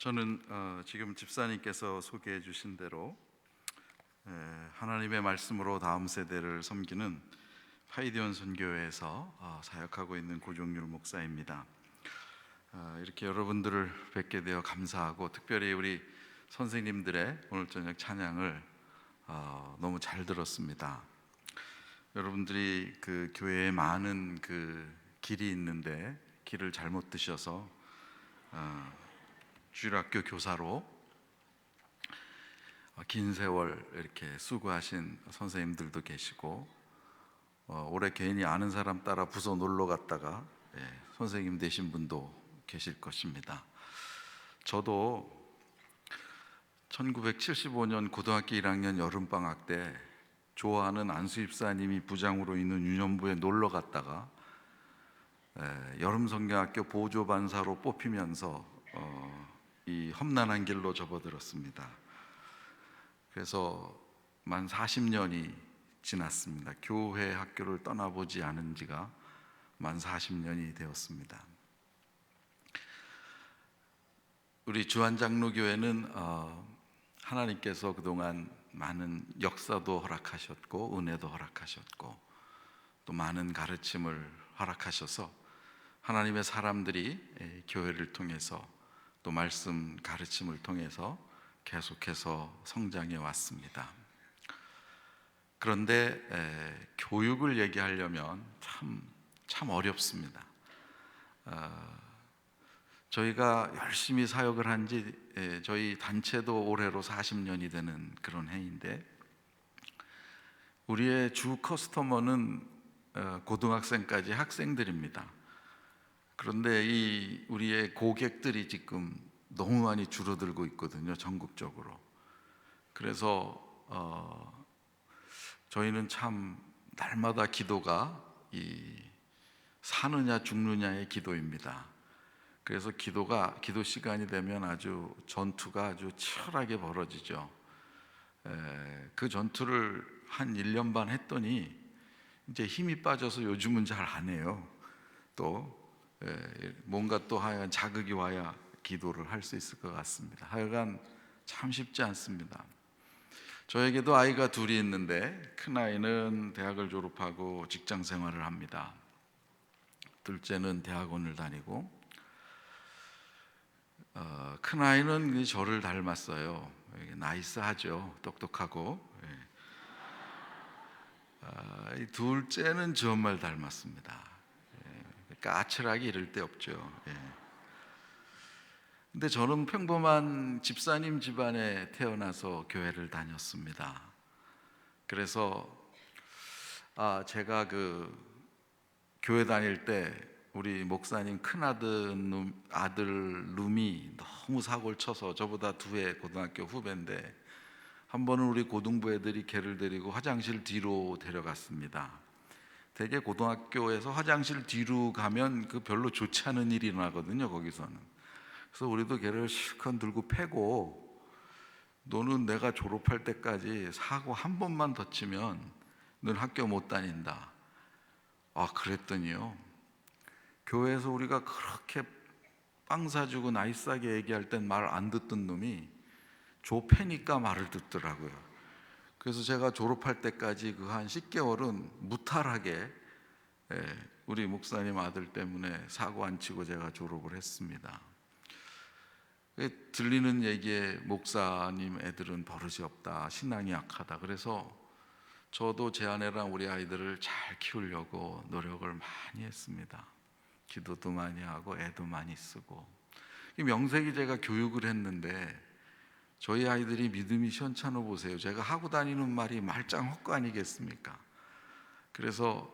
저는 지금 집사님께서 소개해 주신 대로 하나님의 말씀으로 다음 세대를 섬기는 파이디온 선교회에서 사역하고 있는 고종률 목사입니다. 이렇게 여러분들을 뵙게 되어 감사하고, 특별히 우리 선생님들의 오늘 저녁 찬양을 너무 잘 들었습니다. 여러분들이 그 교회에 많은 그 길이 있는데 길을 잘못 드셔서 주일학교 교사로 긴 세월 이렇게 수고하신 선생님들도 계시고, 올해 괜히 아는 사람 따라 부서 놀러 갔다가 선생님 되신 분도 계실 것입니다. 저도 1975년 고등학교 1학년 여름방학 때 좋아하는 안수 집사님이 부장으로 있는 유년부에 놀러 갔다가 여름성경학교 보조반사로 뽑히면서 이 험난한 길로 접어들었습니다. 그래서 만 40년이 지났습니다. 교회 학교를 떠나보지 않은 지가 만 40년이 되었습니다. 우리 주한장로교회는 하나님께서 그동안 많은 역사도 허락하셨고 은혜도 허락하셨고 또 많은 가르침을 허락하셔서 하나님의 사람들이 교회를 통해서 또 말씀 가르침을 통해서 계속해서 성장해 왔습니다. 그런데 교육을 얘기하려면 참 어렵습니다. 저희가 열심히 사역을 한 지 저희 단체도 올해로 40년이 되는 그런 해인데, 우리의 주 커스터머는 고등학생까지 학생들입니다. 그런데 이 우리의 고객들이 지금 너무 많이 줄어들고 있거든요, 전국적으로. 그래서 저희는 참 날마다 기도가 이 사느냐 죽느냐의 기도입니다. 그래서 기도 시간이 되면 아주 전투가 아주 치열하게 벌어지죠. 그 전투를 한 1년 반 했더니 이제 힘이 빠져서 요즘은 잘 안 해요. 또 뭔가 또 하여간 자극이 와야 기도를 할 수 있을 것 같습니다. 하여간 참 쉽지 않습니다. 저에게도 아이가 둘이 있는데 큰아이는 대학을 졸업하고 직장 생활을 합니다. 둘째는 대학원을 다니고, 큰아이는 저를 닮았어요. 나이스하죠. 똑똑하고. 둘째는 저 엄마를 닮았습니다. 까칠하게 이럴 데 없죠. 근데 저는 평범한 집사님 집안에 태어나서 교회를 다녔습니다. 그래서 제가 그 교회 다닐 때 우리 목사님 큰아들 룸이 너무 사고를 쳐서, 저보다 2해 고등학교 후배인데, 한 번은 우리 고등부 애들이 걔를 데리고 화장실 뒤로 데려갔습니다. 되게 고등학교에서 화장실 뒤로 가면 그 별로 좋지 않은 일이 일어나거든요, 거기서는. 그래서 우리도 걔를 실컷 들고 패고, 너는 내가 졸업할 때까지 사고 한 번만 더 치면 넌 학교 못 다닌다. 그랬더니요, 교회에서 우리가 그렇게 빵 사주고 나이스하게 얘기할 땐 말 안 듣던 놈이 좁히니까 말을 듣더라고요. 그래서 제가 졸업할 때까지 그 한 10개월은 무탈하게 우리 목사님 아들 때문에 사고 안 치고 제가 졸업을 했습니다. 들리는 얘기에 목사님 애들은 버릇이 없다, 신앙이 약하다. 그래서 저도 제 아내랑 우리 아이들을 잘 키우려고 노력을 많이 했습니다. 기도도 많이 하고 애도 많이 쓰고. 명색이 제가 교육을 했는데 저희 아이들이 믿음이 시원찮아 보세요. 제가 하고 다니는 말이 말짱 헛거 아니겠습니까? 그래서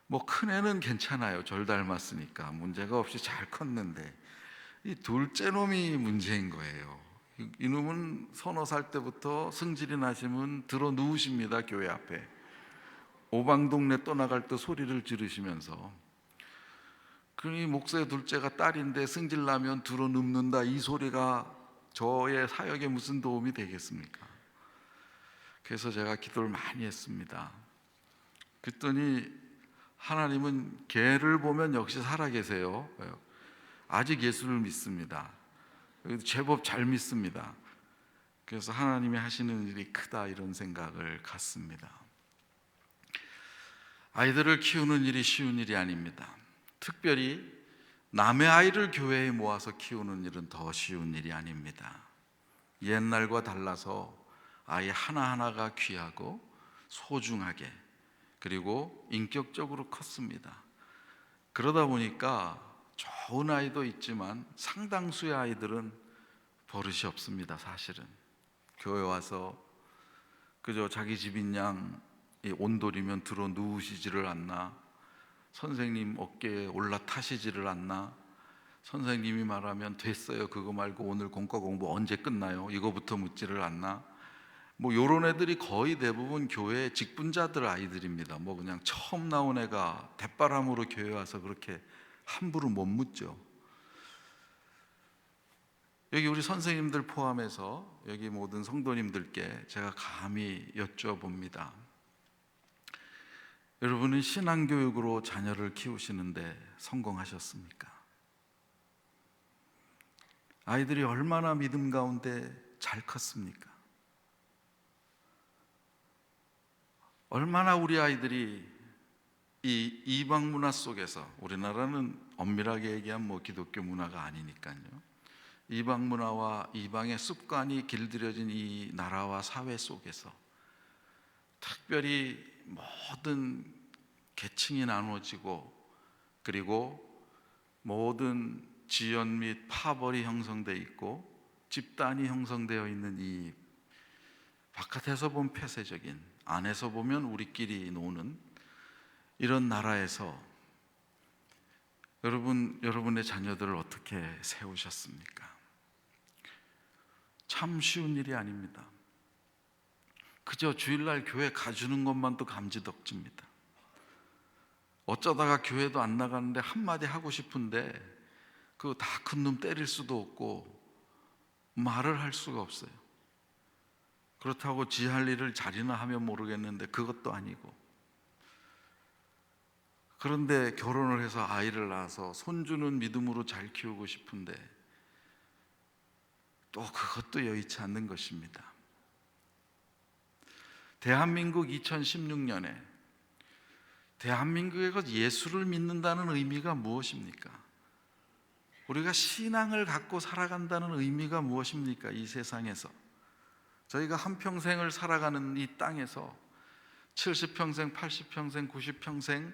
뭐 큰애는 괜찮아요. 절 닮았으니까 문제가 없이 잘 컸는데, 이 둘째 놈이 문제인 거예요. 이놈은 3-4살 때부터 승질이 나시면 들어 누우십니다. 교회 앞에 오방동네 떠나갈 때 소리를 지르시면서. 그러니 목사의 둘째가 딸인데 승질 나면 들어 눕는다, 이 소리가 저의 사역에 무슨 도움이 되겠습니까? 그래서 제가 기도를 많이 했습니다. 그랬더니 하나님은 걔를 보면 역시 살아계세요. 아직 예수를 믿습니다. 제법 잘 믿습니다. 그래서 하나님이 하시는 일이 크다 이런 생각을 갖습니다. 아이들을 키우는 일이 쉬운 일이 아닙니다. 특별히 남의 아이를 교회에 모아서 키우는 일은 더 쉬운 일이 아닙니다. 옛날과 달라서 아이 하나하나가 귀하고 소중하게 그리고 인격적으로 컸습니다. 그러다 보니까 좋은 아이도 있지만 상당수의 아이들은 버릇이 없습니다. 사실은 교회 와서 그저 자기 집인 양 온돌이면 들어 누우시지를 않나, 선생님 어깨에 올라타시지를 않나, 선생님이 말하면 됐어요 그거 말고 오늘 공과 공부 언제 끝나요 이거부터 묻지를 않나. 뭐 요런 애들이 거의 대부분 교회 직분자들 아이들입니다. 뭐 그냥 처음 나온 애가 대바람으로 교회 와서 그렇게 함부로 못 묻죠. 여기 우리 선생님들 포함해서 여기 모든 성도님들께 제가 감히 여쭤봅니다. 여러분은 신앙교육으로 자녀를 키우시는데 성공하셨습니까? 아이들이 얼마나 믿음 가운데 잘 컸습니까? 얼마나 우리 아이들이 이 이방 문화 속에서, 우리나라는 엄밀하게 얘기하면 뭐 기독교 문화가 아니니까요, 이방 문화와 이방의 습관이 길들여진 이 나라와 사회 속에서 특별히 모든 계층이 나누어지고 그리고 모든 지연 및 파벌이 형성되어 있고 집단이 형성되어 있는 이 바깥에서 보면 폐쇄적인, 안에서 보면 우리끼리 노는 이런 나라에서 여러분의 자녀들을 어떻게 세우셨습니까? 참 쉬운 일이 아닙니다. 그저 주일날 교회 가주는 것만도 감지덕지입니다. 어쩌다가 교회도 안 나가는데 한마디 하고 싶은데 그 다 큰 놈 때릴 수도 없고 말을 할 수가 없어요. 그렇다고 지 할 일을 잘이나 하면 모르겠는데 그것도 아니고, 그런데 결혼을 해서 아이를 낳아서 손주는 믿음으로 잘 키우고 싶은데 또 그것도 여의치 않는 것입니다. 대한민국 2016년에 대한민국에서 예수를 믿는다는 의미가 무엇입니까? 우리가 신앙을 갖고 살아간다는 의미가 무엇입니까? 이 세상에서 저희가 한평생을 살아가는 이 땅에서 70평생, 80평생, 90평생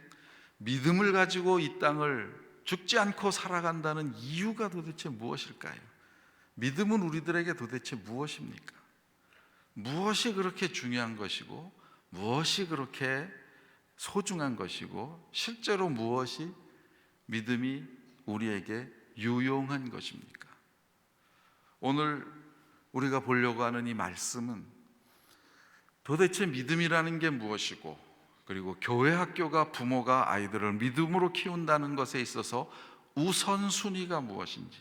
믿음을 가지고 이 땅을 죽지 않고 살아간다는 이유가 도대체 무엇일까요? 믿음은 우리들에게 도대체 무엇입니까? 무엇이 그렇게 중요한 것이고 무엇이 그렇게 소중한 것이고 실제로 무엇이 믿음이 우리에게 유용한 것입니까? 오늘 우리가 보려고 하는 이 말씀은 도대체 믿음이라는 게 무엇이고, 그리고 교회 학교가 부모가 아이들을 믿음으로 키운다는 것에 있어서 우선순위가 무엇인지,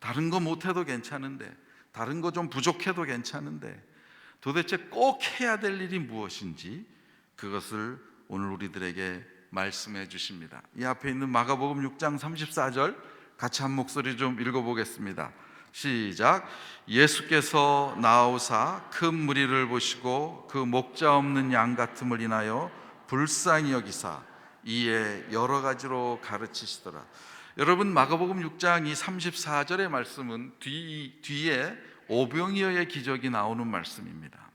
다른 거 못해도 괜찮은데, 다른 거 좀 부족해도 괜찮은데 도대체 꼭 해야 될 일이 무엇인지 그것을 오늘 우리들에게 말씀해 주십니다. 이 앞에 있는 마가복음 6장 34절 같이 한 목소리 좀 읽어보겠습니다. 시작. 예수께서 나오사 큰 무리를 보시고 그 목자 없는 양 같음을 인하여 불쌍히 여기사 이에 여러 가지로 가르치시더라. 여러분, 마가복음 6장 이 34절의 말씀은 뒤에 오병이어의 기적이 나오는 말씀입니다.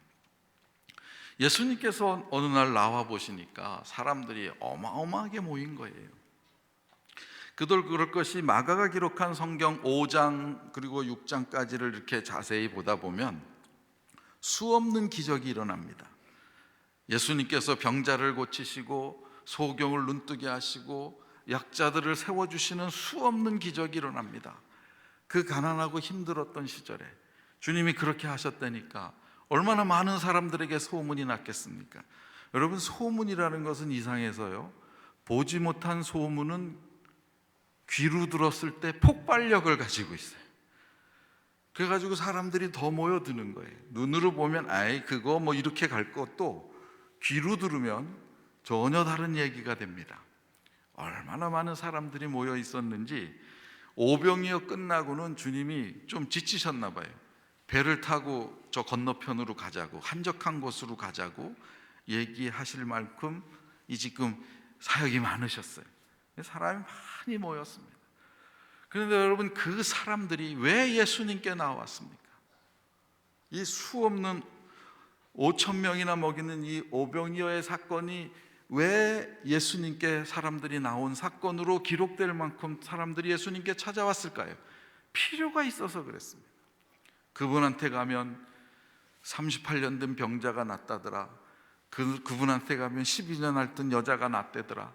예수님께서 어느 날 나와 보시니까 사람들이 어마어마하게 모인 거예요. 그럴 것이 마가가 기록한 성경 5장 그리고 6장까지를 이렇게 자세히 보다 보면 수없는 기적이 일어납니다. 예수님께서 병자를 고치시고 소경을 눈뜨게 하시고 약자들을 세워주시는 수없는 기적이 일어납니다. 그 가난하고 힘들었던 시절에 주님이 그렇게 하셨다니까 얼마나 많은 사람들에게 소문이 났겠습니까? 여러분, 소문이라는 것은 이상해서요, 보지 못한 소문은 귀로 들었을 때 폭발력을 가지고 있어요. 그래가지고 사람들이 더 모여드는 거예요. 눈으로 보면 아이 그거 뭐 이렇게 갈 것도 귀로 들으면 전혀 다른 얘기가 됩니다. 얼마나 많은 사람들이 모여 있었는지 오병이어 끝나고는 주님이 좀 지치셨나 봐요. 배를 타고 저 건너편으로 가자고, 한적한 곳으로 가자고 얘기하실 만큼 이 지금 사역이 많으셨어요. 사람이 많이 모였습니다. 그런데 여러분, 그 사람들이 왜 예수님께 나왔습니까? 이 수없는 5천 명이나 먹이는 이 오병이어의 사건이 왜 예수님께 사람들이 나온 사건으로 기록될 만큼 사람들이 예수님께 찾아왔을까요? 필요가 있어서 그랬습니다. 그분한테 가면 38년 된 병자가 낫다더라. 그분한테 가면 12년 앓던 여자가 낫대더라.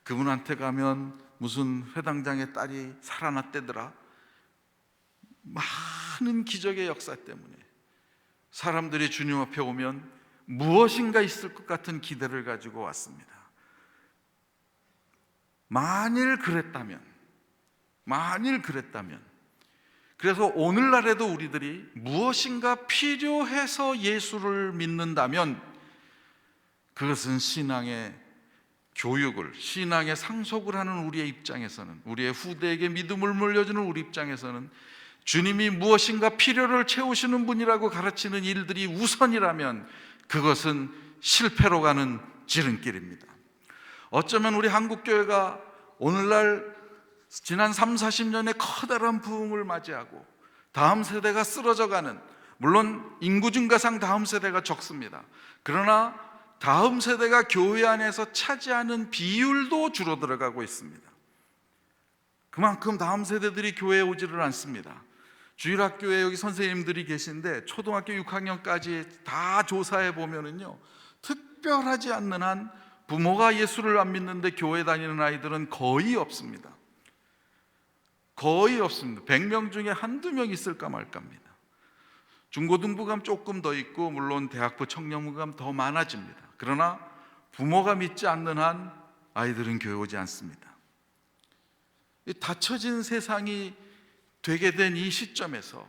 그분한테 가면 무슨 회당장의 딸이 살아났대더라. 많은 기적의 역사 때문에 사람들이 주님 앞에 오면 무엇인가 있을 것 같은 기대를 가지고 왔습니다. 만일 그랬다면, 그래서 오늘날에도 우리들이 무엇인가 필요해서 예수를 믿는다면 그것은 신앙의 교육을, 신앙의 상속을 하는 우리의 입장에서는, 우리의 후대에게 믿음을 물려주는 우리 입장에서는 주님이 무엇인가 필요를 채우시는 분이라고 가르치는 일들이 우선이라면 그것은 실패로 가는 지름길입니다. 어쩌면 우리 한국교회가 오늘날 지난 3, 40년의 커다란 부흥을 맞이하고 다음 세대가 쓰러져가는, 물론 인구 증가상 다음 세대가 적습니다. 그러나 다음 세대가 교회 안에서 차지하는 비율도 줄어들어가고 있습니다. 그만큼 다음 세대들이 교회에 오지를 않습니다. 주일학교에 여기 선생님들이 계신데 초등학교 6학년까지 다 조사해 보면은요, 특별하지 않는 한 부모가 예수를 안 믿는데 교회 다니는 아이들은 거의 없습니다. 거의 없습니다. 100명 중에 한두 명 있을까 말까입니다. 중고등부감 조금 더 있고 물론 대학부 청년부감 더 많아집니다. 그러나 부모가 믿지 않는 한 아이들은 교회 오지 않습니다. 이 닫혀진 세상이 되게 된 이 시점에서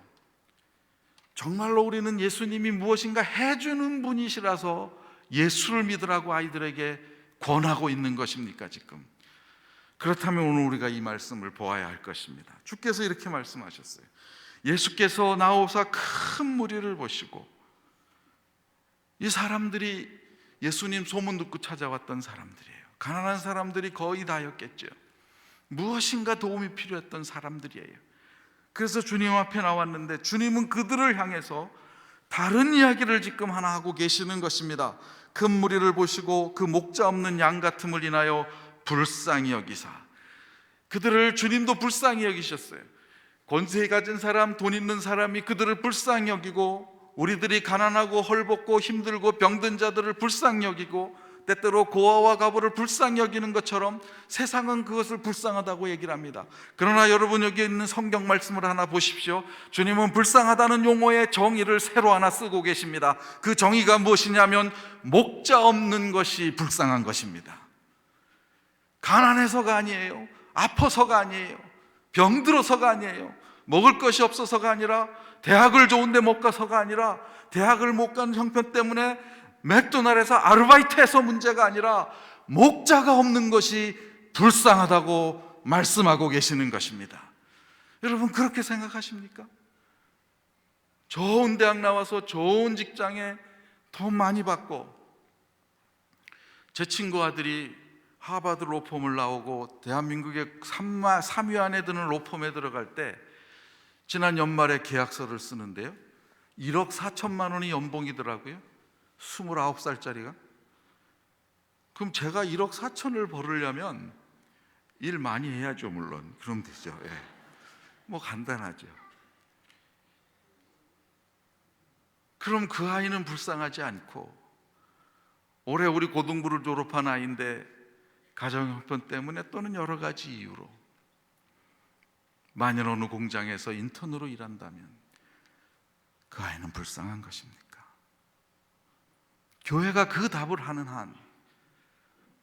정말로 우리는 예수님이 무엇인가 해주는 분이시라서 예수를 믿으라고 아이들에게 권하고 있는 것입니까 지금? 그렇다면 오늘 우리가 이 말씀을 보아야 할 것입니다. 주께서 이렇게 말씀하셨어요. 예수께서 나오사 큰 무리를 보시고, 이 사람들이 예수님 소문 듣고 찾아왔던 사람들이에요. 가난한 사람들이 거의 다였겠죠. 무엇인가 도움이 필요했던 사람들이에요. 그래서 주님 앞에 나왔는데 주님은 그들을 향해서 다른 이야기를 지금 하나 하고 계시는 것입니다. 큰 무리를 보시고 그 목자 없는 양 같음을 인하여 불쌍히 여기사, 그들을 주님도 불쌍히 여기셨어요. 권세 가진 사람, 돈 있는 사람이 그들을 불쌍히 여기고, 우리들이 가난하고 헐벗고 힘들고 병든 자들을 불쌍히 여기고, 때때로 고아와 과부를 불쌍히 여기는 것처럼 세상은 그것을 불쌍하다고 얘기를 합니다. 그러나 여러분, 여기 있는 성경 말씀을 하나 보십시오. 주님은 불쌍하다는 용어의 정의를 새로 하나 쓰고 계십니다. 그 정의가 무엇이냐면 목자 없는 것이 불쌍한 것입니다. 가난해서가 아니에요. 아파서가 아니에요. 병들어서가 아니에요. 먹을 것이 없어서가 아니라, 대학을 좋은데 못 가서가 아니라, 대학을 못 가는 형편 때문에 맥도날드에서 아르바이트해서 문제가 아니라 목자가 없는 것이 불쌍하다고 말씀하고 계시는 것입니다. 여러분, 그렇게 생각하십니까? 좋은 대학 나와서 좋은 직장에 돈 많이 받고, 제 친구 아들이 하버드 로펌을 나오고 대한민국의 3위 안에 드는 로펌에 들어갈 때 지난 연말에 계약서를 쓰는데요, 1억 4천만 원이 연봉이더라고요. 29살짜리가. 그럼 제가 1억 4천을 벌으려면 일 많이 해야죠. 물론 그럼 되죠. 예. 뭐 간단하죠. 그럼 그 아이는 불쌍하지 않고, 올해 우리 고등부를 졸업한 아이인데 가정 형편 때문에 또는 여러 가지 이유로 만일 어느 공장에서 인턴으로 일한다면 그 아이는 불쌍한 것입니까? 교회가 그 답을 하는 한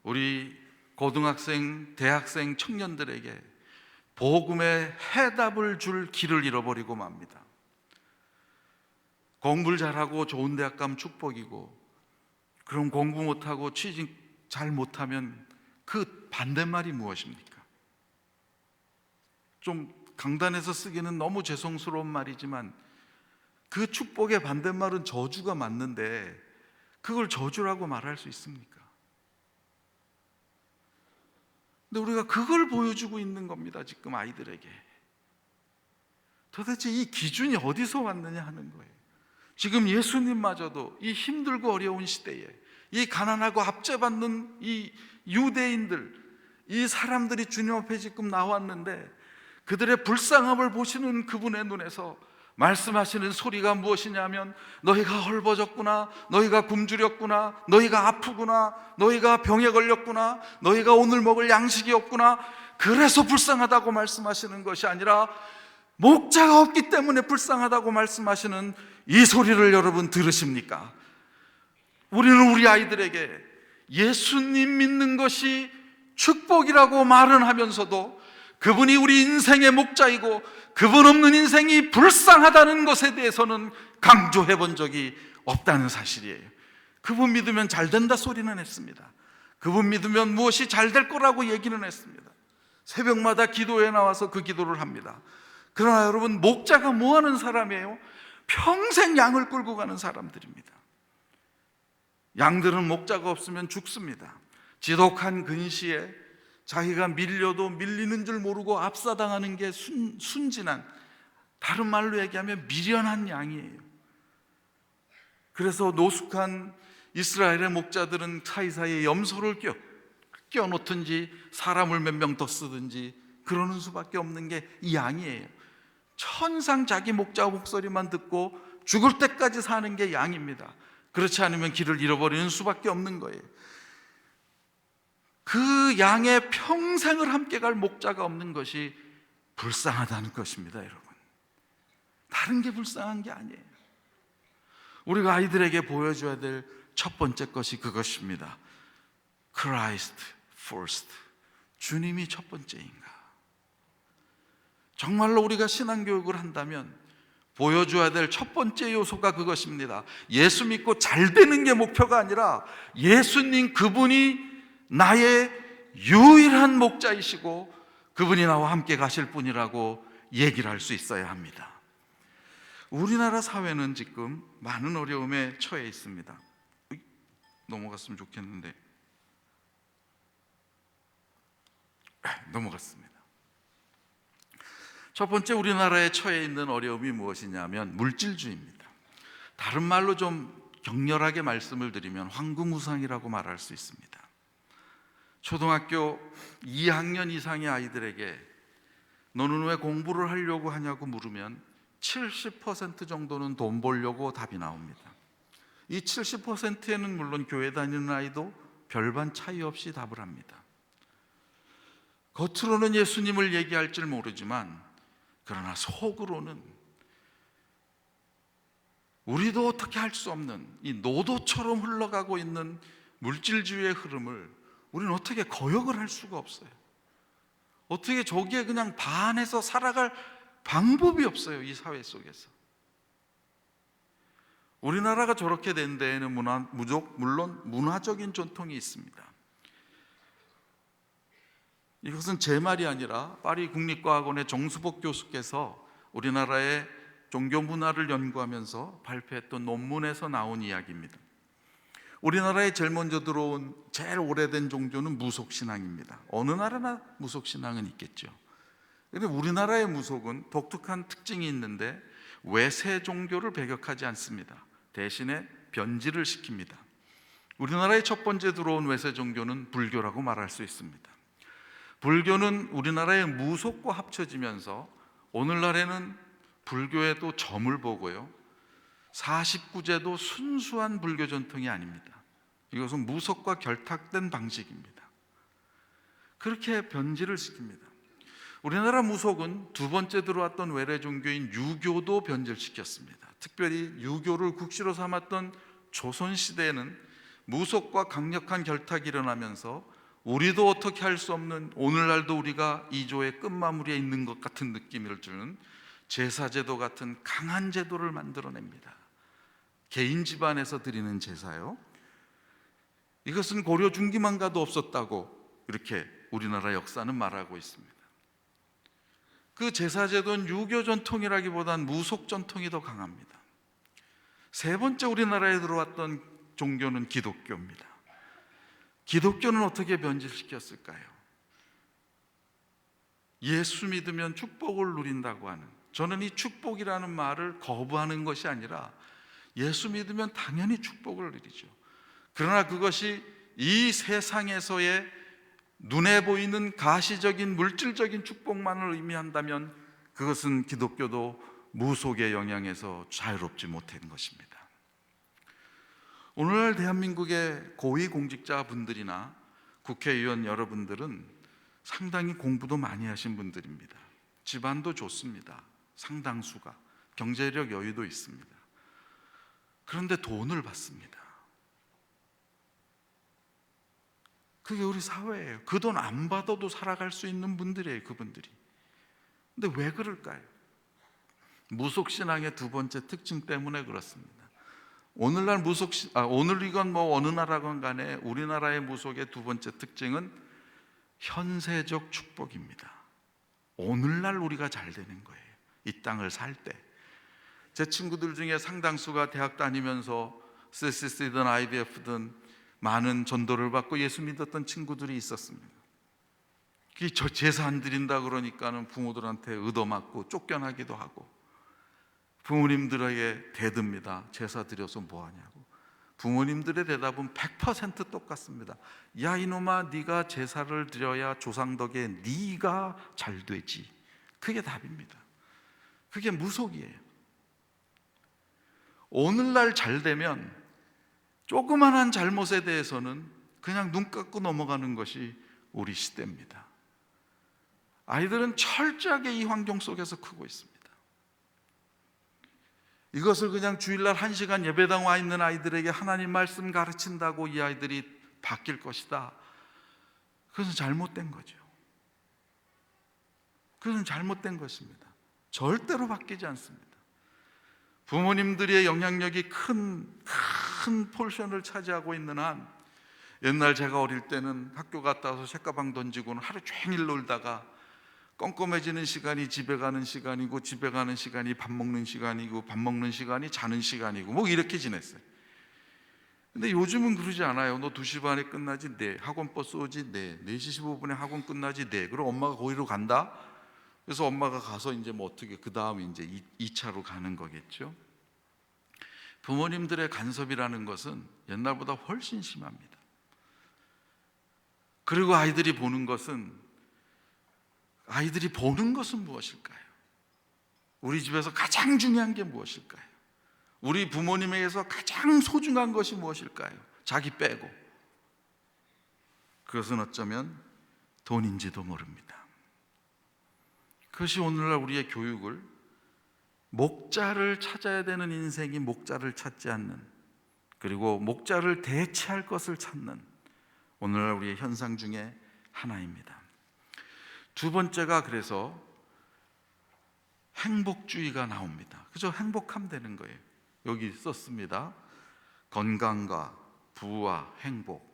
우리 고등학생, 대학생, 청년들에게 복음의 해답을 줄 길을 잃어버리고 맙니다. 공부를 잘하고 좋은 대학 가면 축복이고, 그럼 공부 못하고 취직 잘 못하면 그 반대말이 무엇입니까? 좀 강단에서 쓰기는 너무 죄송스러운 말이지만 그 축복의 반대말은 저주가 맞는데 그걸 저주라고 말할 수 있습니까? 근데 우리가 그걸 보여주고 있는 겁니다, 지금 아이들에게. 도대체 이 기준이 어디서 왔느냐 하는 거예요. 지금 예수님마저도 이 힘들고 어려운 시대에 이 가난하고 압제받는 이 유대인들, 이 사람들이 주님 앞에 지금 나왔는데 그들의 불쌍함을 보시는 그분의 눈에서 말씀하시는 소리가 무엇이냐면 너희가 헐벗었구나, 너희가 굶주렸구나, 너희가 아프구나, 너희가 병에 걸렸구나, 너희가 오늘 먹을 양식이 없구나, 그래서 불쌍하다고 말씀하시는 것이 아니라 목자가 없기 때문에 불쌍하다고 말씀하시는 이 소리를 여러분 들으십니까? 우리는 우리 아이들에게 예수님 믿는 것이 축복이라고 말은 하면서도 그분이 우리 인생의 목자이고 그분 없는 인생이 불쌍하다는 것에 대해서는 강조해 본 적이 없다는 사실이에요. 그분 믿으면 잘 된다 소리는 했습니다. 그분 믿으면 무엇이 잘 될 거라고 얘기는 했습니다. 새벽마다 기도에 나와서 그 기도를 합니다. 그러나 여러분, 목자가 뭐 하는 사람이에요? 평생 양을 끌고 가는 사람들입니다. 양들은 목자가 없으면 죽습니다. 지독한 근시에 자기가 밀려도 밀리는 줄 모르고 압사당하는 게 순진한, 다른 말로 얘기하면 미련한 양이에요. 그래서 노숙한 이스라엘의 목자들은 사이사이에 염소를 끼워놓든지 사람을 몇 명 더 쓰든지 그러는 수밖에 없는 게 이 양이에요. 천상 자기 목자 목소리만 듣고 죽을 때까지 사는 게 양입니다. 그렇지 않으면 길을 잃어버리는 수밖에 없는 거예요. 그 양의 평생을 함께 갈 목자가 없는 것이 불쌍하다는 것입니다, 여러분. 다른 게 불쌍한 게 아니에요. 우리가 아이들에게 보여줘야 될 첫 번째 것이 그것입니다. Christ first. 주님이 첫 번째인가? 정말로 우리가 신앙교육을 한다면 보여줘야 될 첫 번째 요소가 그것입니다. 예수 믿고 잘 되는 게 목표가 아니라 예수님 그분이 나의 유일한 목자이시고 그분이 나와 함께 가실 분이라고 얘기를 할 수 있어야 합니다. 우리나라 사회는 지금 많은 어려움에 처해 있습니다. 넘어갔으면 좋겠는데 넘어갔습니다. 첫 번째 우리나라에 처해 있는 어려움이 무엇이냐면 물질주의입니다. 다른 말로 좀 격렬하게 말씀을 드리면 황금우상이라고 말할 수 있습니다. 초등학교 2학년 이상의 아이들에게 너는 왜 공부를 하려고 하냐고 물으면 70% 정도는 돈 벌려고 답이 나옵니다. 이 70%에는 물론 교회 다니는 아이도 별반 차이 없이 답을 합니다. 겉으로는 예수님을 얘기할 줄 모르지만 그러나 속으로는 우리도 어떻게 할 수 없는 이 노도처럼 흘러가고 있는 물질주의의 흐름을 우리는 어떻게 거역을 할 수가 없어요. 어떻게 저기에 그냥 반해서 살아갈 방법이 없어요, 이 사회 속에서. 우리나라가 저렇게 된 데에는 물론 문화적인 전통이 있습니다. 이것은 제 말이 아니라 파리 국립과학원의 정수복 교수께서 우리나라의 종교 문화를 연구하면서 발표했던 논문에서 나온 이야기입니다. 우리나라에 제일 먼저 들어온 제일 오래된 종교는 무속신앙입니다. 어느 나라나 무속신앙은 있겠죠. 그런데 우리나라의 무속은 독특한 특징이 있는데 외세 종교를 배격하지 않습니다. 대신에 변질을 시킵니다. 우리나라에 첫 번째 들어온 외세 종교는 불교라고 말할 수 있습니다. 불교는 우리나라의 무속과 합쳐지면서 오늘날에는 불교에도 점을 보고요, 49제도 순수한 불교 전통이 아닙니다. 이것은 무속과 결탁된 방식입니다. 그렇게 변질을 시킵니다. 우리나라 무속은 두 번째 들어왔던 외래 종교인 유교도 변질시켰습니다. 특별히 유교를 국시로 삼았던 조선시대에는 무속과 강력한 결탁이 일어나면서 우리도 어떻게 할 수 없는, 오늘날도 우리가 이조의 끝마무리에 있는 것 같은 느낌을 주는 제사제도 같은 강한 제도를 만들어냅니다. 개인 집안에서 드리는 제사요. 이것은 고려 중기만 가도 없었다고 이렇게 우리나라 역사는 말하고 있습니다. 그 제사제도는 유교 전통이라기보단 무속 전통이 더 강합니다. 세 번째 우리나라에 들어왔던 종교는 기독교입니다. 기독교는 어떻게 변질시켰을까요? 예수 믿으면 축복을 누린다고 하는, 저는 이 축복이라는 말을 거부하는 것이 아니라 예수 믿으면 당연히 축복을 누리죠. 그러나 그것이 이 세상에서의 눈에 보이는 가시적인 물질적인 축복만을 의미한다면 그것은 기독교도 무속의 영향에서 자유롭지 못한 것입니다. 오늘날 대한민국의 고위공직자분들이나 국회의원 여러분들은 상당히 공부도 많이 하신 분들입니다. 집안도 좋습니다. 상당수가 경제력 여유도 있습니다. 그런데 돈을 받습니다. 그게 우리 사회예요. 그 돈 안 받아도 살아갈 수 있는 분들이에요, 그분들이. 근데 왜 그럴까요? 무속신앙의 두 번째 특징 때문에 그렇습니다. 오늘날 오늘 이건 뭐 어느 나라건 간에 우리나라의 무속의 두 번째 특징은 현세적 축복입니다. 오늘날 우리가 잘 되는 거예요. 이 땅을 살 때. 제 친구들 중에 상당수가 대학 다니면서 CCC든 IBF든 많은 전도를 받고 예수 믿었던 친구들이 있었습니다. 저 제사 안 드린다 그러니까는 부모들한테 얻어맞고 쫓겨나기도 하고, 부모님들에게 대듭니다. 제사 드려서 뭐하냐고. 부모님들의 대답은 100% 똑같습니다. 야 이놈아, 네가 제사를 드려야 조상 덕에 네가 잘 되지. 그게 답입니다. 그게 무속이에요. 오늘날 잘 되면 조그만한 잘못에 대해서는 그냥 눈 감고 넘어가는 것이 우리 시대입니다. 아이들은 철저하게 이 환경 속에서 크고 있습니다. 이것을 그냥 주일날 1시간 예배당 와 있는 아이들에게 하나님 말씀 가르친다고 이 아이들이 바뀔 것이다. 그것은 잘못된 거죠. 그것은 잘못된 것입니다. 절대로 바뀌지 않습니다. 부모님들의 영향력이 큰 포션을 차지하고 있는 한, 옛날 제가 어릴 때는 학교 갔다 와서 책가방 던지고는 하루 종일 놀다가 껌껌해지는 시간이 집에 가는 시간이고, 집에 가는 시간이 밥 먹는 시간이고, 밥 먹는 시간이 자는 시간이고, 뭐 이렇게 지냈어요. 근데 요즘은 그러지 않아요. 너 2시 반에 끝나지? 네. 학원 버스 오지? 네. 4시 15분에 학원 끝나지? 네. 그럼 엄마가 거기로 간다? 그래서 엄마가 가서 이제 뭐 어떻게 그 다음 이제 2차로 가는 거겠죠. 부모님들의 간섭이라는 것은 옛날보다 훨씬 심합니다. 그리고 아이들이 보는 것은 무엇일까요? 우리 집에서 가장 중요한 게 무엇일까요? 우리 부모님에게서 가장 소중한 것이 무엇일까요? 자기 빼고. 그것은 어쩌면 돈인지도 모릅니다. 그것이 오늘날 우리의 교육을, 목자를 찾아야 되는 인생이 목자를 찾지 않는, 그리고 목자를 대체할 것을 찾는 오늘날 우리의 현상 중에 하나입니다. 두 번째가 그래서 행복주의가 나옵니다. 그죠? 행복하면 되는 거예요. 여기 썼습니다. 건강과 부와 행복.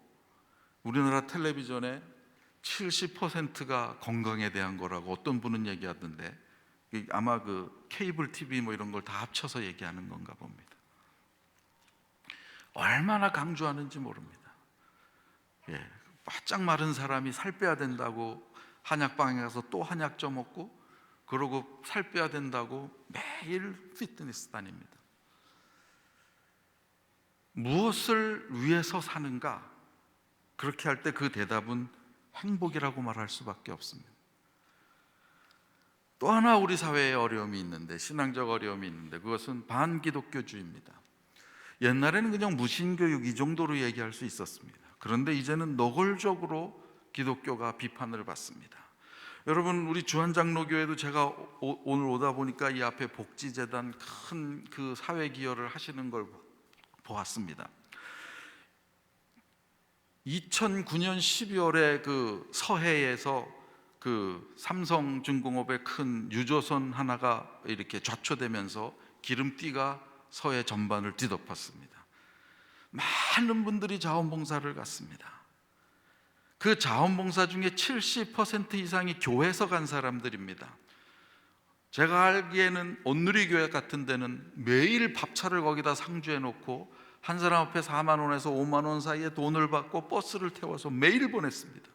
우리나라 텔레비전에 70%가 건강에 대한 거라고 어떤 분은 얘기하던데, 아마 그 케이블 TV 뭐 이런 걸 다 합쳐서 얘기하는 건가 봅니다. 얼마나 강조하는지 모릅니다. 바짝 마른 사람이 살 빼야 된다고 한약방에 가서 또 한약 쪄 먹고, 그러고 살 빼야 된다고 매일 피트니스 다닙니다. 무엇을 위해서 사는가? 그렇게 할 때 그 대답은 행복이라고 말할 수밖에 없습니다. 또 하나 우리 사회에 어려움이 있는데, 신앙적 어려움이 있는데, 그것은 반기독교주의입니다. 옛날에는 그냥 무신교육 이 정도로 얘기할 수 있었습니다. 그런데 이제는 노골적으로 기독교가 비판을 받습니다. 여러분, 우리 주한장로교회도 제가 오늘 오다 보니까 이 앞에 복지재단 큰 그 사회 기여를 하시는 걸 보았습니다. 2009년 12월에 그 서해에서 그 삼성중공업의 큰 유조선 하나가 이렇게 좌초되면서 기름띠가 서해 전반을 뒤덮었습니다. 많은 분들이 자원봉사를 갔습니다. 그 자원봉사 중에 70% 이상이 교회에서 간 사람들입니다. 제가 알기에는 온누리교회 같은 데는 매일 밥차를 거기다 상주해 놓고 한 사람 앞에 4만 원에서 5만 원 사이에 돈을 받고 버스를 태워서 매일 보냈습니다.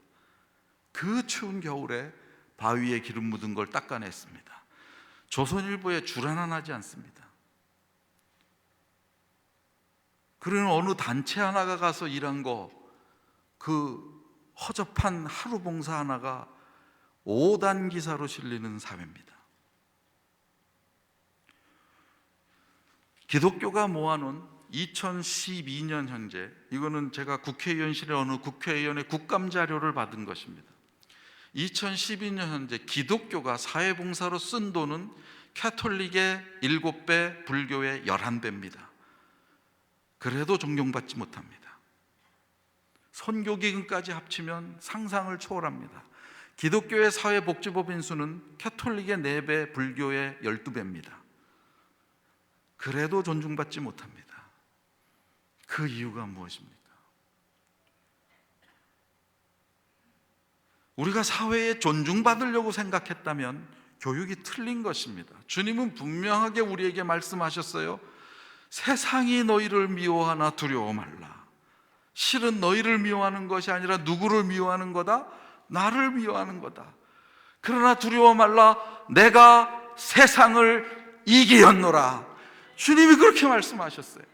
그 추운 겨울에 바위에 기름 묻은 걸 닦아냈습니다. 조선일보에 줄 하나 나지 않습니다. 그러는 어느 단체 하나가 가서 일한 거, 그 허접한 하루 봉사 하나가 5단 기사로 실리는 사회입니다. 기독교가 모아놓은 2012년 현재, 이거는 제가 국회의원실의 어느 국회의원의 국감 자료를 받은 것입니다. 2012년 현재 기독교가 사회봉사로 쓴 돈은 캐톨릭의 7배, 불교의 11배입니다. 그래도 존경받지 못합니다. 선교기금까지 합치면 상상을 초월합니다. 기독교의 사회복지법인 수는 캐톨릭의 4배, 불교의 12배입니다. 그래도 존중받지 못합니다. 그 이유가 무엇입니까? 우리가 사회에 존중받으려고 생각했다면 교육이 틀린 것입니다. 주님은 분명하게 우리에게 말씀하셨어요. 세상이 너희를 미워하나 두려워 말라. 실은 너희를 미워하는 것이 아니라 누구를 미워하는 거다? 나를 미워하는 거다. 그러나 두려워 말라. 내가 세상을 이기었노라. 주님이 그렇게 말씀하셨어요.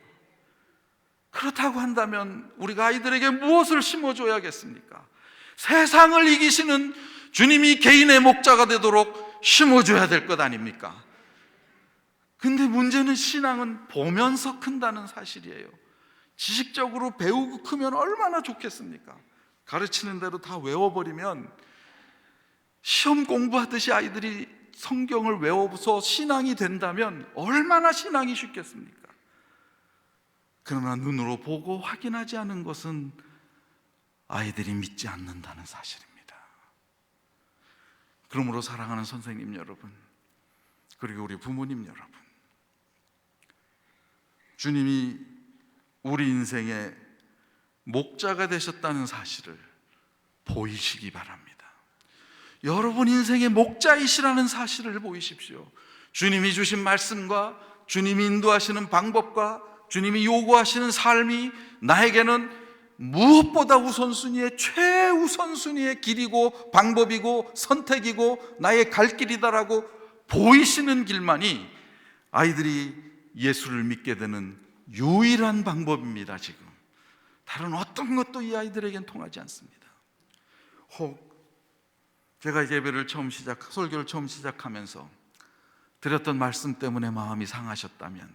그렇다고 한다면 우리가 아이들에게 무엇을 심어줘야겠습니까? 세상을 이기시는 주님이 개인의 목자가 되도록 심어줘야 될 것 아닙니까? 근데 문제는 신앙은 보면서 큰다는 사실이에요. 지식적으로 배우고 크면 얼마나 좋겠습니까? 가르치는 대로 다 외워버리면 시험 공부하듯이 아이들이 성경을 외워서 신앙이 된다면 얼마나 신앙이 쉽겠습니까? 그러나 눈으로 보고 확인하지 않은 것은 아이들이 믿지 않는다는 사실입니다. 그러므로 사랑하는 선생님 여러분, 그리고 우리 부모님 여러분, 주님이 우리 인생의 목자가 되셨다는 사실을 보이시기 바랍니다. 여러분 인생의 목자이시라는 사실을 보이십시오. 주님이 주신 말씀과 주님이 인도하시는 방법과 주님이 요구하시는 삶이 나에게는 무엇보다 우선순위의 최우선순위의 길이고 방법이고 선택이고 나의 갈 길이다라고 보이시는 길만이 아이들이 예수를 믿게 되는 유일한 방법입니다. 지금 다른 어떤 것도 이 아이들에겐 통하지 않습니다. 혹 제가 예배를 설교를 처음 시작하면서 드렸던 말씀 때문에 마음이 상하셨다면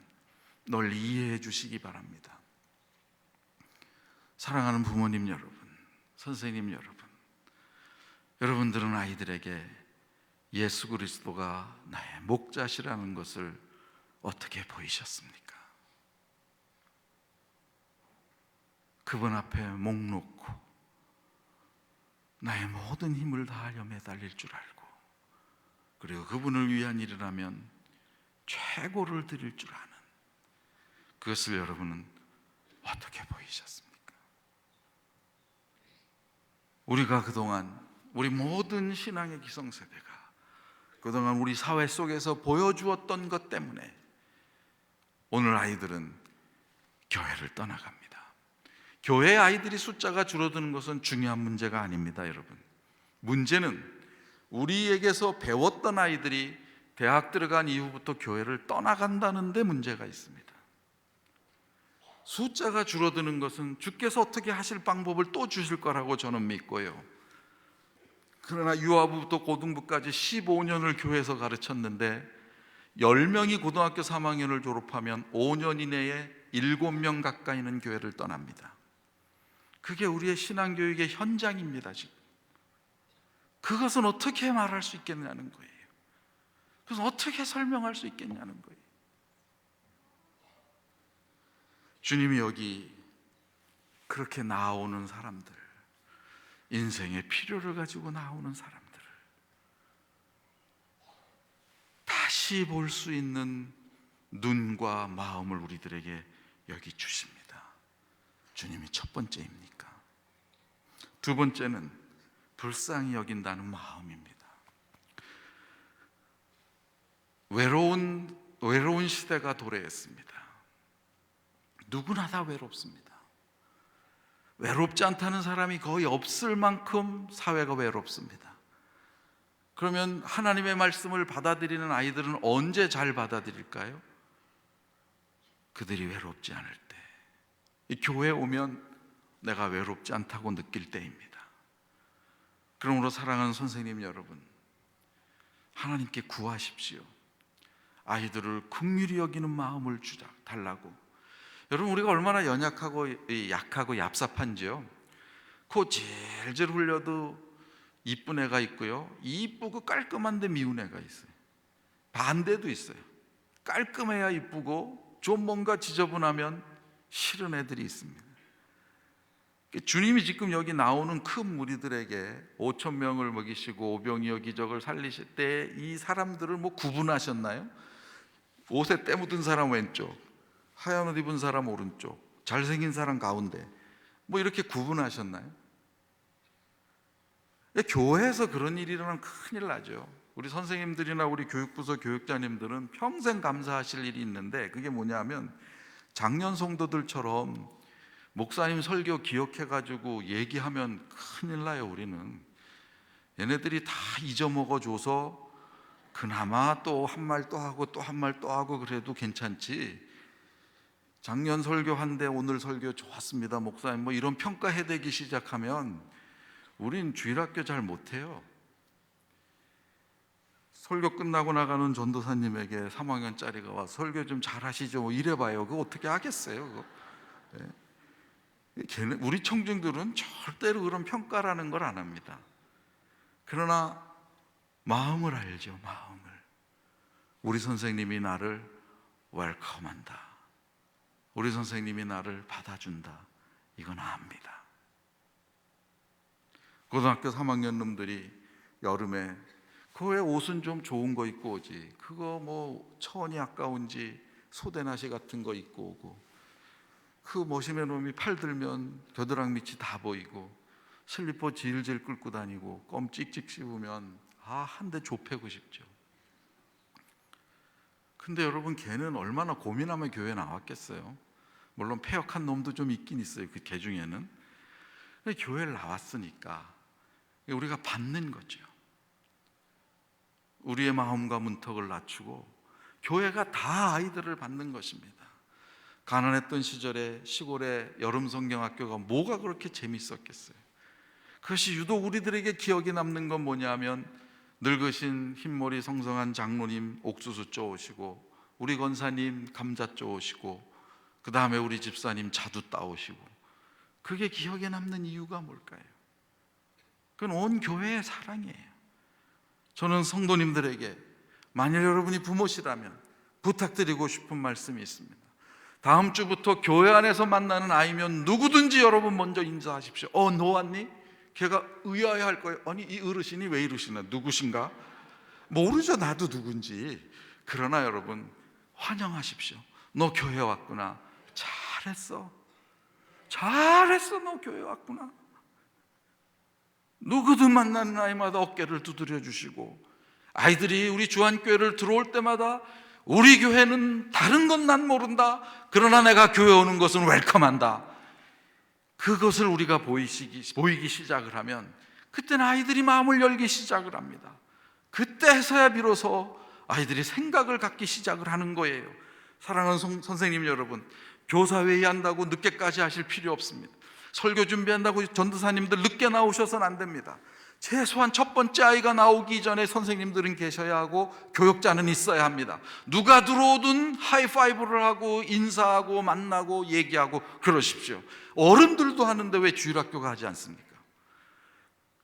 널 이해해 주시기 바랍니다. 사랑하는 부모님 여러분, 선생님 여러분, 여러분들은 아이들에게 예수 그리스도가 나의 목자시라는 것을 어떻게 보이셨습니까? 그분 앞에 목 놓고 나의 모든 힘을 다하여 매달릴 줄 알고, 그리고 그분을 위한 일이라면 최고를 드릴 줄 아는 그것을 여러분은 어떻게 보이셨습니까? 우리가 그동안 우리 모든 신앙의 기성세대가 그동안 우리 사회 속에서 보여주었던 것 때문에 오늘 아이들은 교회를 떠나갑니다. 교회 아이들이 숫자가 줄어드는 것은 중요한 문제가 아닙니다, 여러분. 문제는 우리에게서 배웠던 아이들이 대학 들어간 이후부터 교회를 떠나간다는 데 문제가 있습니다. 숫자가 줄어드는 것은 주께서 어떻게 하실 방법을 또 주실 거라고 저는 믿고요. 그러나 유아부부터 고등부까지 15년을 교회에서 가르쳤는데 10명이 고등학교 3학년을 졸업하면 5년 이내에 7명 가까이는 교회를 떠납니다. 그게 우리의 신앙교육의 현장입니다. 지금 그것은 어떻게 말할 수 있겠냐는 거예요. 그것은 어떻게 설명할 수 있겠냐는 거예요. 주님이 여기 그렇게 나오는 사람들, 인생의 필요를 가지고 나오는 사람들을 다시 볼 수 있는 눈과 마음을 우리들에게 여기 주십니다. 주님이 첫 번째입니까? 두 번째는 불쌍히 여긴다는 마음입니다. 외로운 시대가 도래했습니다. 누구나 다 외롭습니다. 외롭지 않다는 사람이 거의 없을 만큼 사회가 외롭습니다. 그러면 하나님의 말씀을 받아들이는 아이들은 언제 잘 받아들일까요? 그들이 외롭지 않을 때, 이 교회에 오면 내가 외롭지 않다고 느낄 때입니다. 그러므로 사랑하는 선생님 여러분, 하나님께 구하십시오. 아이들을 긍휼히 여기는 마음을 달라고. 여러분, 우리가 얼마나 연약하고 약하고 얍삽한지요. 코 질질 흘려도 이쁜 애가 있고요, 이쁘고 깔끔한데 미운 애가 있어요. 반대도 있어요. 깔끔해야 이쁘고 좀 뭔가 지저분하면 싫은 애들이 있습니다. 주님이 지금 여기 나오는 큰 무리들에게 5,000명을 먹이시고 오병이어 기적을 살리실 때 이 사람들을 뭐 구분하셨나요? 옷에 때 묻은 사람 왼쪽, 하얀 옷 입은 사람 오른쪽, 잘생긴 사람 가운데, 뭐 이렇게 구분하셨나요? 교회에서 그런 일이 일어나면 큰일 나죠. 우리 선생님들이나 우리 교육부서 교육자님들은 평생 감사하실 일이 있는데, 그게 뭐냐면 작년 성도들처럼 목사님 설교 기억해가지고 얘기하면 큰일 나요. 우리는 얘네들이 다 잊어먹어줘서 그나마 또 한 말 또 하고 또 한 말 또 하고 그래도 괜찮지, 작년 설교한데 오늘 설교 좋았습니다 목사님 뭐 이런 평가해대기 시작하면 우린 주일학교 잘 못해요. 설교 끝나고 나가는 전도사님에게 3학년짜리가 와서 설교 좀 잘하시죠 뭐 이래봐요. 그거 어떻게 하겠어요 그거. 우리 청중들은 절대로 그런 평가라는 걸 안 합니다. 그러나 마음을 알죠. 마음을. 우리 선생님이 나를 웰컴한다, 우리 선생님이 나를 받아준다, 이건 압니다. 고등학교 3학년 놈들이 여름에 그 왜 옷은 좀 좋은 거 입고 오지, 그거 뭐 천이 아까운지 소대나시 같은 거 입고 오고, 그 머시멜 놈이 팔 들면 겨드랑 밑이 다 보이고 슬리퍼 질질 끌고 다니고 껌 찍찍 씹으면 한 대 좁히고 싶죠. 근데 여러분, 걔는 얼마나 고민하면 교회 나왔겠어요. 물론 폐역한 놈도 좀 있긴 있어요, 그 개 중에는. 근데 교회를 나왔으니까 우리가 받는 거죠. 우리의 마음과 문턱을 낮추고 교회가 다 아이들을 받는 것입니다. 가난했던 시절에 시골의 여름 성경학교가 뭐가 그렇게 재밌었겠어요. 그것이 유독 우리들에게 기억에 남는 건 뭐냐면, 늙으신 흰머리 성성한 장로님 옥수수 쪼오시고, 우리 권사님 감자 쪼오시고, 그 다음에 우리 집사님 자두 따오시고, 그게 기억에 남는 이유가 뭘까요? 그건 온 교회의 사랑이에요. 저는 성도님들에게, 만일 여러분이 부모시라면 부탁드리고 싶은 말씀이 있습니다. 다음 주부터 교회 안에서 만나는 아이면 누구든지 여러분 먼저 인사하십시오. 너 왔니? 걔가 의아해할 거예요. 아니, 이 어르신이 왜 이러시나, 누구신가? 모르죠, 나도 누군지. 그러나 여러분, 환영하십시오. 너 교회 왔구나. 잘했어, 너 교회 왔구나. 누구든 만나는 아이마다 어깨를 두드려 주시고, 아이들이 우리 주안교회를 들어올 때마다 우리 교회는 다른 건 난 모른다, 그러나 내가 교회 오는 것은 웰컴한다, 그것을 우리가 보이기 시작을 하면, 그때는 아이들이 마음을 열기 시작을 합니다. 그때서야 비로소 아이들이 생각을 갖기 시작을 하는 거예요. 사랑하는 선생님 여러분, 교사회의 한다고 늦게까지 하실 필요 없습니다. 설교 준비한다고 전도사님들 늦게 나오셔서는 안 됩니다. 최소한 첫 번째 아이가 나오기 전에 선생님들은 계셔야 하고 교육자는 있어야 합니다. 누가 들어오든 하이파이브를 하고 인사하고 만나고 얘기하고 그러십시오. 어른들도 하는데 왜 주일학교가 하지 않습니까?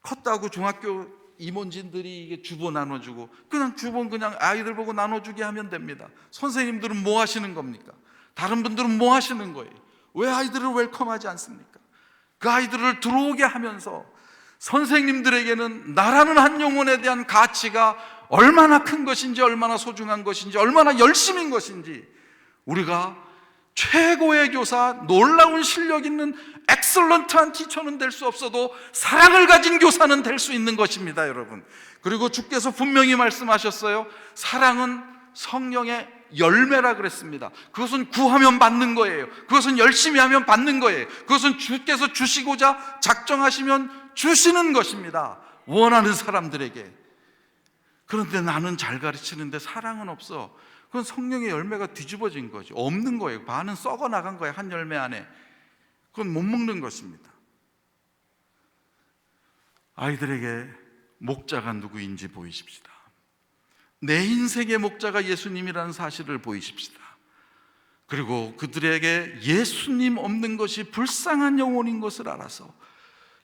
컸다고 중학교 임원진들이 이게 주보 나눠주고, 그냥 주보 그냥 아이들 보고 나눠주게 하면 됩니다. 선생님들은 뭐 하시는 겁니까? 다른 분들은 뭐 하시는 거예요? 왜 아이들을 웰컴하지 않습니까? 그 아이들을 들어오게 하면서 선생님들에게는 나라는 한 영혼에 대한 가치가 얼마나 큰 것인지, 얼마나 소중한 것인지, 얼마나 열심인 것인지, 우리가 최고의 교사, 놀라운 실력 있는 엑설런트한 티처는 될 수 없어도 사랑을 가진 교사는 될 수 있는 것입니다, 여러분. 그리고 주께서 분명히 말씀하셨어요. 사랑은 성령의 열매라 그랬습니다. 그것은 구하면 받는 거예요. 그것은 열심히 하면 받는 거예요. 그것은 주께서 주시고자 작정하시면 주시는 것입니다. 원하는 사람들에게. 그런데 나는 잘 가르치는데 사랑은 없어. 그건 성령의 열매가 뒤집어진 거죠. 없는 거예요. 반은 썩어 나간 거예요. 한 열매 안에. 그건 못 먹는 것입니다. 아이들에게 목자가 누구인지 보이십시다. 내 인생의 목자가 예수님이라는 사실을 보이십시다. 그리고 그들에게 예수님 없는 것이 불쌍한 영혼인 것을 알아서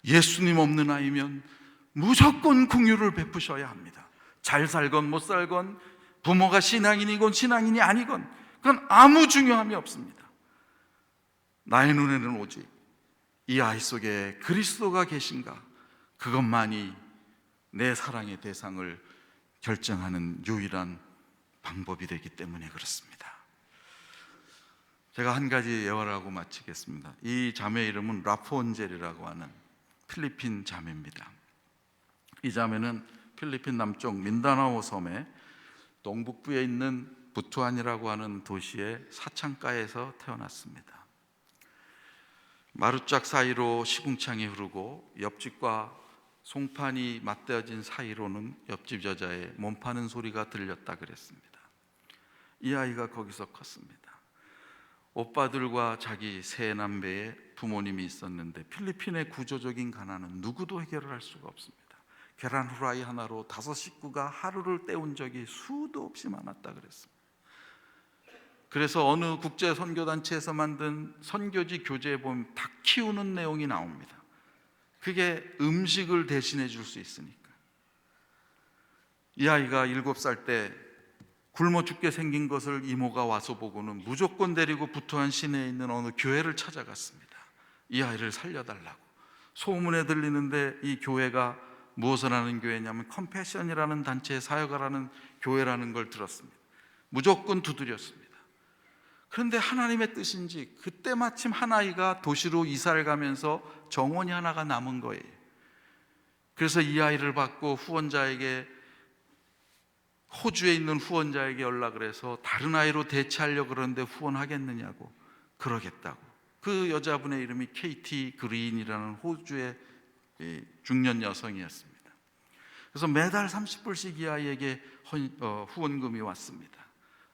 예수님 없는 아이면 무조건 긍휼을 베푸셔야 합니다. 잘 살건 못 살건, 부모가 신앙인이건 신앙인이 아니건 그건 아무 중요함이 없습니다. 나의 눈에는 오직 이 아이 속에 그리스도가 계신가, 그것만이 내 사랑의 대상을 결정하는 유일한 방법이 되기 때문에 그렇습니다. 제가 한 가지 예화를 하고 마치겠습니다. 이 자매 이름은 라포온젤이라고 하는 필리핀 자매입니다. 이 자매는 필리핀 남쪽 민다나오 섬의 동북부에 있는 부투안이라고 하는 도시의 사창가에서 태어났습니다. 마루짝 사이로 시궁창이 흐르고 옆집과 송판이 맞대어진 사이로는 옆집 여자의 몸 파는 소리가 들렸다 그랬습니다. 이 아이가 거기서 컸습니다. 오빠들과 자기 세 남매의 부모님이 있었는데 필리핀의 구조적인 가난은 누구도 해결을 할 수가 없습니다. 계란 후라이 하나로 5 식구가 하루를 때운 적이 수도 없이 많았다 그랬습니다. 그래서 어느 국제 선교단체에서 만든 선교지 교재에 보면 닭 키우는 내용이 나옵니다. 그게 음식을 대신해 줄 수 있으니까. 이 아이가 7살 때 굶어 죽게 생긴 것을 이모가 와서 보고는 무조건 데리고 부투안 시내에 있는 어느 교회를 찾아갔습니다. 이 아이를 살려달라고. 소문에 들리는데 이 교회가 무엇을 하는 교회냐면 컴패션이라는 단체의 사역을 하는 교회라는 걸 들었습니다. 무조건 두드렸습니다. 그런데 하나님의 뜻인지 그때 마침 한 아이가 도시로 이사를 가면서 정원이 하나가 남은 거예요. 그래서 이 아이를 받고 후원자에게, 호주에 있는 후원자에게 연락을 해서 다른 아이로 대체하려고 그러는데 후원하겠느냐고. 그러겠다고. 그 여자분의 이름이 KT 그린이라는 호주의 중년 여성이었습니다. 그래서 매달 30불씩 이 아이에게 후원금이 왔습니다.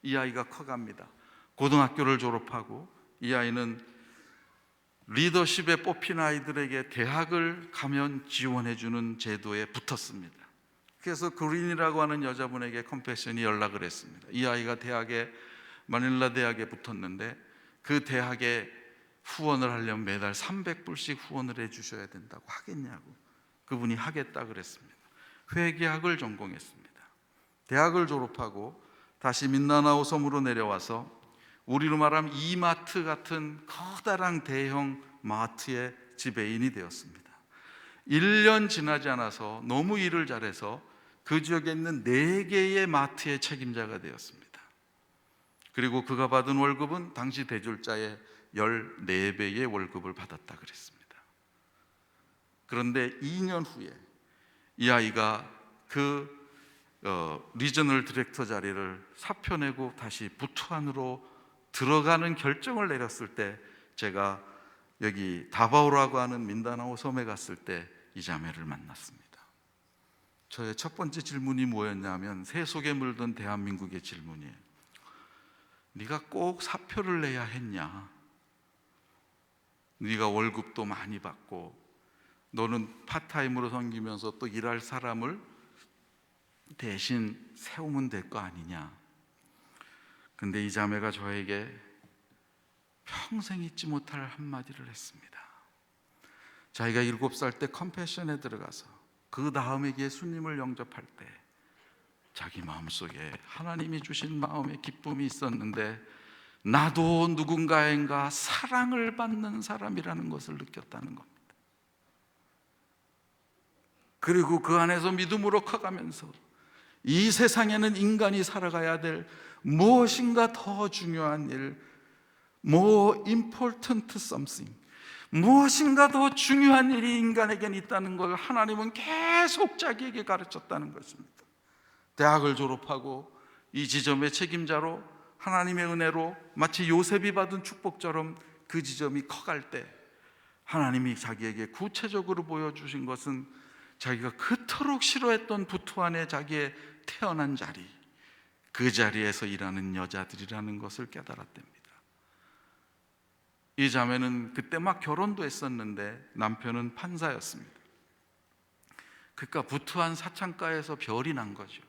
이 아이가 커갑니다. 고등학교를 졸업하고 이 아이는 리더십에 뽑힌 아이들에게 대학을 가면 지원해주는 제도에 붙었습니다. 그래서 그린이라고 하는 여자분에게 컴패션이 연락을 했습니다. 이 아이가 마닐라 대학에 붙었는데 그 대학에 후원을 하려면 매달 300불씩 후원을 해주셔야 된다고. 하겠냐고. 그분이 하겠다 그랬습니다. 회계학을 전공했습니다. 대학을 졸업하고 다시 민다나오 섬으로 내려와서 우리로 말하면 이마트 같은 커다란 대형 마트의 지배인이 되었습니다. 1년 지나지 않아서 너무 일을 잘해서 그 지역에 있는 4개의 마트의 책임자가 되었습니다. 그리고 그가 받은 월급은 당시 대졸자의 14배의 월급을 받았다 그랬습니다. 그런데 2년 후에 이 아이가 그 리저널 디렉터 자리를 사표내고 다시 부투안으로 들어가는 결정을 내렸을 때, 제가 여기 다바오라고 하는 민다나오 섬에 갔을 때 이 자매를 만났습니다. 저의 첫 번째 질문이 뭐였냐면, 새 속에 물든 대한민국의 질문이에요. 네가 꼭 사표를 내야 했냐? 네가 월급도 많이 받고 너는 파트타임으로 섬기면서 또 일할 사람을 대신 세우면 될 거 아니냐? 근데 이 자매가 저에게 평생 잊지 못할 한마디를 했습니다. 자기가 7살 때 컴패션에 들어가서 그 다음에 예수님을 영접할 때 자기 마음속에 하나님이 주신 마음의 기쁨이 있었는데, 나도 누군가인가 사랑을 받는 사람이라는 것을 느꼈다는 겁니다. 그리고 그 안에서 믿음으로 커가면서 이 세상에는 인간이 살아가야 될 무엇인가 더 중요한 일, more important something, 무엇인가 더 중요한 일이 인간에겐 있다는 걸 하나님은 계속 자기에게 가르쳤다는 것입니다. 대학을 졸업하고 이 지점의 책임자로 하나님의 은혜로 마치 요셉이 받은 축복처럼 그 지점이 커갈 때 하나님이 자기에게 구체적으로 보여주신 것은 자기가 그토록 싫어했던 부투안에 자기의 태어난 자리, 그 자리에서 일하는 여자들이라는 것을 깨달았답니다. 이 자매는 그때 막 결혼도 했었는데 남편은 판사였습니다. 그러니까 부투안 사창가에서 별이 난 거죠.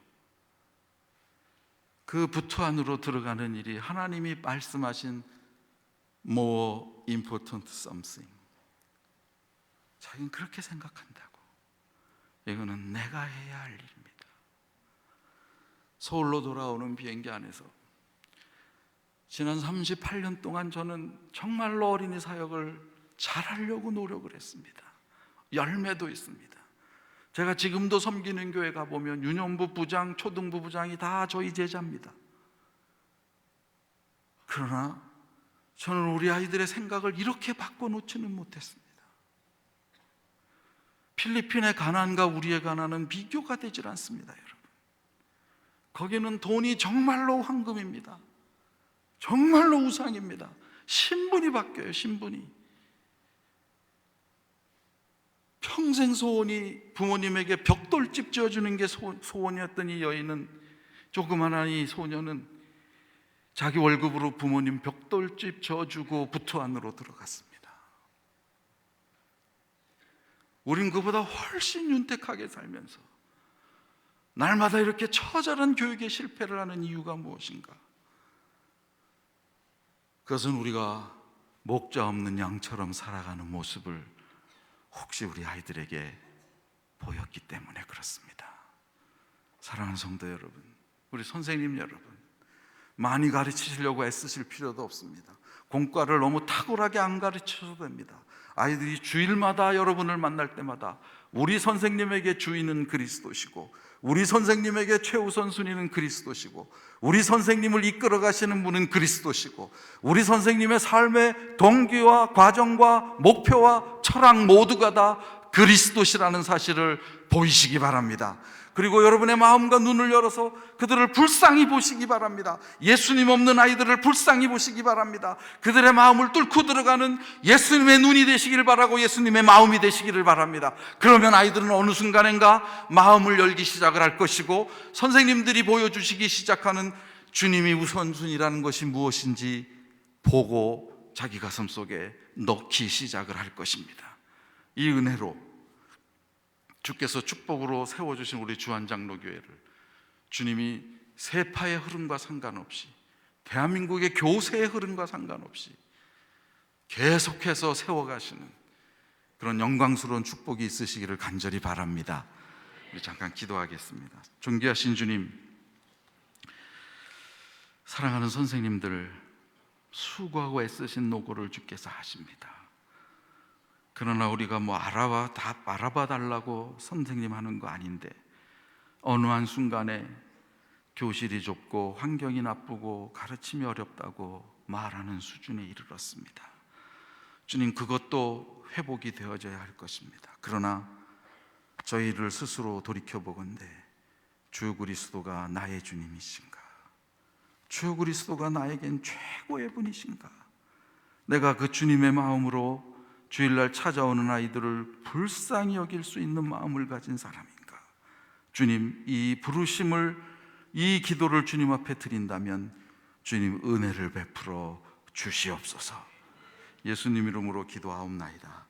그 부투안으로 들어가는 일이 하나님이 말씀하신 more important something, 자기는 그렇게 생각한다고. 이거는 내가 해야 할 일입니다. 서울로 돌아오는 비행기 안에서 지난 38년 동안 저는 정말로 어린이 사역을 잘하려고 노력을 했습니다. 열매도 있습니다. 제가 지금도 섬기는 교회 가보면 유년부 부장, 초등부 부장이 다 저희 제자입니다. 그러나 저는 우리 아이들의 생각을 이렇게 바꿔놓지는 못했습니다. 필리핀의 가난과 우리의 가난은 비교가 되질 않습니다, 여러분. 거기는 돈이 정말로 황금입니다. 정말로 우상입니다. 신분이 바뀌어요, 신분이. 평생 소원이 부모님에게 벽돌집 지어주는 게 소원이었던 이 여인은, 조그마한 이 소녀는 자기 월급으로 부모님 벽돌집 지어주고 부투안으로 들어갔습니다. 우린 그보다 훨씬 윤택하게 살면서 날마다 이렇게 처절한 교육에 실패를 하는 이유가 무엇인가? 그것은 우리가 목자 없는 양처럼 살아가는 모습을 혹시 우리 아이들에게 보였기 때문에 그렇습니다. 사랑하는 성도 여러분, 우리 선생님 여러분, 많이 가르치시려고 애쓰실 필요도 없습니다. 공과를 너무 탁월하게 안 가르쳐도 됩니다. 아이들이 주일마다 여러분을 만날 때마다 우리 선생님에게 주인은 그리스도시고, 우리 선생님에게 최우선 순위는 그리스도시고, 우리 선생님을 이끌어 가시는 분은 그리스도시고, 우리 선생님의 삶의 동기와 과정과 목표와 철학 모두가 다 그리스도시라는 사실을 보이시기 바랍니다. 그리고 여러분의 마음과 눈을 열어서 그들을 불쌍히 보시기 바랍니다. 예수님 없는 아이들을 불쌍히 보시기 바랍니다. 그들의 마음을 뚫고 들어가는 예수님의 눈이 되시기를 바라고 예수님의 마음이 되시기를 바랍니다. 그러면 아이들은 어느 순간인가 마음을 열기 시작을 할 것이고, 선생님들이 보여주시기 시작하는 주님이 우선순위라는 것이 무엇인지 보고 자기 가슴 속에 넣기 시작을 할 것입니다. 이 은혜로 주께서 축복으로 세워주신 우리 주한장로교회를 주님이 세파의 흐름과 상관없이, 대한민국의 교세의 흐름과 상관없이 계속해서 세워가시는 그런 영광스러운 축복이 있으시기를 간절히 바랍니다. 우리 잠깐 기도하겠습니다. 존귀하신 주님, 사랑하는 선생님들 수고하고 애쓰신 노고를 주께서 아십니다. 그러나 우리가 다 알아봐 달라고 선생님 하는 거 아닌데, 어느 한순간에 교실이 좁고 환경이 나쁘고 가르침이 어렵다고 말하는 수준에 이르렀습니다. 주님, 그것도 회복이 되어져야 할 것입니다. 그러나 저희를 스스로 돌이켜보건대 주 그리스도가 나의 주님이신가? 주 그리스도가 나에겐 최고의 분이신가? 내가 그 주님의 마음으로 주일날 찾아오는 아이들을 불쌍히 여길 수 있는 마음을 가진 사람인가? 주님, 이 부르심을, 이 기도를 주님 앞에 드린다면 주님 은혜를 베풀어 주시옵소서. 예수님 이름으로 기도하옵나이다.